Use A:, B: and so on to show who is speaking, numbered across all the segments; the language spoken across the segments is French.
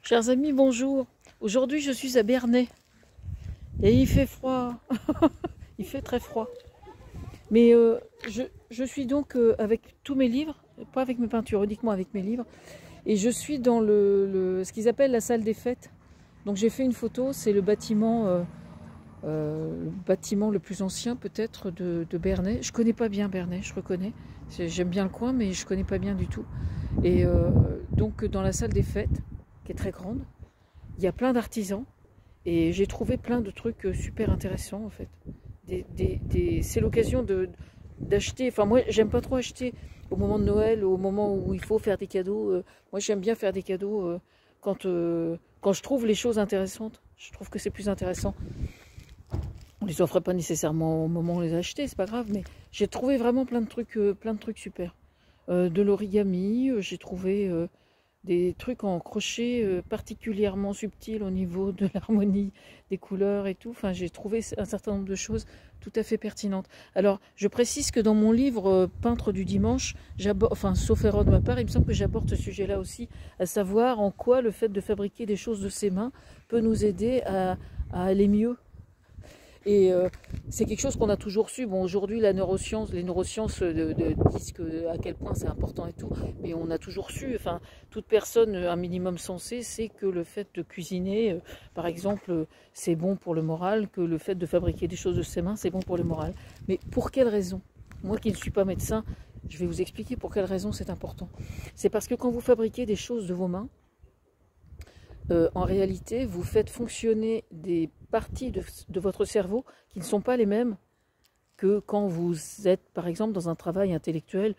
A: Chers amis, bonjour. Aujourd'hui, je suis à Bernay. Et il fait froid. Il fait très froid. Mais je suis donc avec tous mes livres, pas avec mes peintures, uniquement avec mes livres. Et je suis dans ce qu'ils appellent la salle des fêtes. Donc j'ai fait une photo, c'est le bâtiment le plus ancien peut-être de Bernay. Je connais pas bien Bernay, je reconnais. J'aime bien le coin, mais je connais pas bien du tout. Et donc dans la salle des fêtes, qui est très grande, il y a plein d'artisans. Et j'ai trouvé plein de trucs super intéressants en fait. C'est l'occasion d'acheter. Enfin moi j'aime pas trop acheter au moment de Noël, au moment où il faut faire des cadeaux. Moi j'aime bien faire des cadeaux quand je trouve les choses intéressantes. Je trouve que c'est plus intéressant. On les offre pas nécessairement au moment où on les a achetés, c'est pas grave, mais j'ai trouvé vraiment plein de trucs super. De l'origami, j'ai trouvé des trucs en crochet particulièrement subtils au niveau de l'harmonie des couleurs et tout. Enfin, j'ai trouvé un certain nombre de choses tout à fait pertinentes. Alors, je précise que dans mon livre Peintre du dimanche, enfin, sauf erreur de ma part, il me semble que j'aborde ce sujet-là aussi, à savoir en quoi le fait de fabriquer des choses de ses mains peut nous aider à aller mieux. Et c'est quelque chose qu'on a toujours su. Bon, aujourd'hui, les neurosciences disent à quel point c'est important et tout, mais on a toujours su, enfin, toute personne un minimum sensée sait que le fait de cuisiner, par exemple, c'est bon pour le moral, que le fait de fabriquer des choses de ses mains, c'est bon pour le moral. Mais pour quelle raison? Moi qui ne suis pas médecin, je vais vous expliquer pour quelle raison c'est important. C'est parce que quand vous fabriquez des choses de vos mains, en réalité, vous faites fonctionner des parties de votre cerveau qui ne sont pas les mêmes que quand vous êtes, par exemple, dans un travail intellectuel,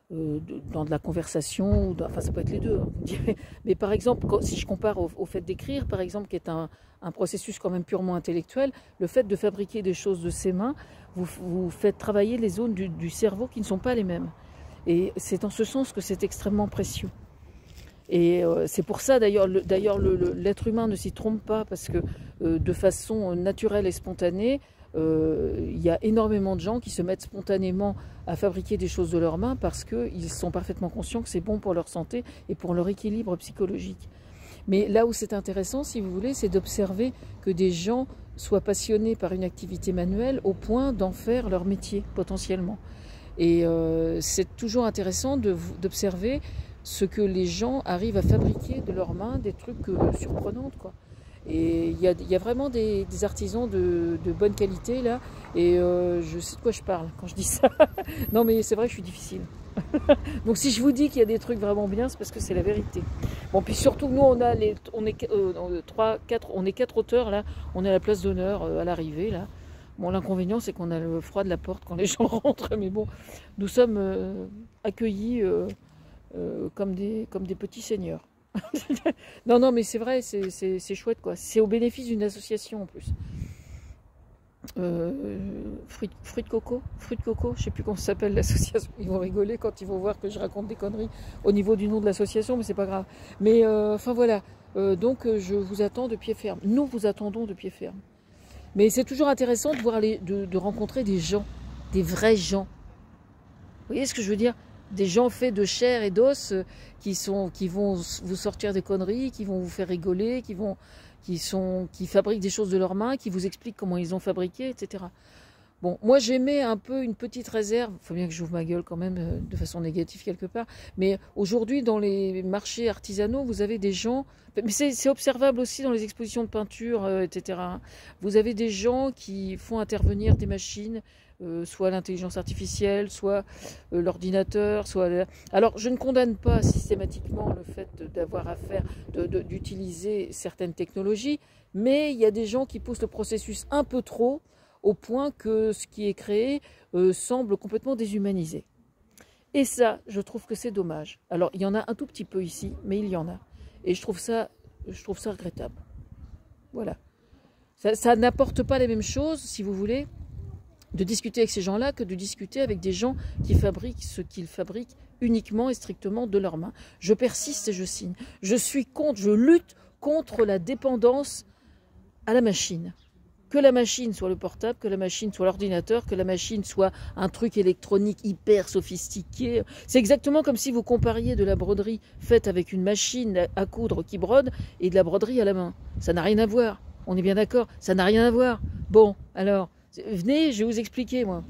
A: dans de la conversation, enfin ça peut être les deux, hein, vous me direz. Mais par exemple, si je compare au fait d'écrire, par exemple, qui est un processus quand même purement intellectuel, le fait de fabriquer des choses de ses mains, vous faiêtre travailler les zones du cerveau qui ne sont pas les mêmes. Et c'est en ce sens que c'est extrêmement précieux. Et c'est pour ça d'ailleurs l'être humain ne s'y trompe pas, parce que de façon naturelle et spontanée, il y a énormément de gens qui se mettent spontanément à fabriquer des choses de leurs mains parce qu'ils sont parfaitement conscients que c'est bon pour leur santé et pour leur équilibre psychologique. Mais là où c'est intéressant, si vous voulez, c'est d'observer que des gens soient passionnés par une activité manuelle au point d'en faire leur métier potentiellement. Et c'est toujours intéressant d'observer ce que les gens arrivent à fabriquer de leurs mains, des trucs surprenants, quoi. Et il y a vraiment des artisans de bonne qualité là, et je sais de quoi je parle quand je dis ça. Non mais c'est vrai que je suis difficile. Donc si je vous dis qu'il y a des trucs vraiment bien, c'est parce que c'est la vérité. Bon, puis surtout nous on est 4 auteurs là, on est à la place d'honneur à l'arrivée là. Bon, l'inconvénient c'est qu'on a le froid de la porte quand les gens rentrent, mais bon, nous sommes accueillis comme des petits seigneurs. Non, mais c'est vrai, c'est chouette, quoi. C'est au bénéfice d'une association, en plus. Fruits de coco, je sais plus comment ça s'appelle l'association. Ils vont rigoler quand ils vont voir que je raconte des conneries au niveau du nom de l'association, mais c'est pas grave. Mais enfin voilà, donc je vous attends de pied ferme. Nous vous attendons de pied ferme. Mais c'est toujours intéressant de voir de rencontrer des gens, des vrais gens. Vous voyez ce que je veux dire? Des gens faits de chair et d'os qui vont vous sortir des conneries, qui vont vous faire rigoler, qui fabriquent des choses de leurs mains, qui vous expliquent comment ils ont fabriqué, etc. Bon, moi j'aimais un peu une petite réserve, il faut bien que j'ouvre ma gueule quand même de façon négative quelque part, mais aujourd'hui dans les marchés artisanaux, vous avez des gens, mais c'est observable aussi dans les expositions de peinture, etc. Vous avez des gens qui font intervenir des machines, soit l'intelligence artificielle, soit l'ordinateur, Alors, je ne condamne pas systématiquement le fait d'avoir à faire, d'utiliser certaines technologies, mais il y a des gens qui poussent le processus un peu trop, au point que ce qui est créé semble complètement déshumanisé. Et ça, je trouve que c'est dommage. Alors, il y en a un tout petit peu ici, mais il y en a. Et je trouve ça regrettable. Voilà. Ça n'apporte pas les mêmes choses, si vous voulez, de discuter avec ces gens-là que de discuter avec des gens qui fabriquent ce qu'ils fabriquent uniquement et strictement de leurs mains. Je persiste et je signe. Je lutte contre la dépendance à la machine. Que la machine soit le portable, que la machine soit l'ordinateur, que la machine soit un truc électronique hyper sophistiqué. C'est exactement comme si vous compariez de la broderie faite avec une machine à coudre qui brode et de la broderie à la main. Ça n'a rien à voir. On est bien d'accord, ça n'a rien à voir. Bon, alors, venez, je vais vous expliquer, moi.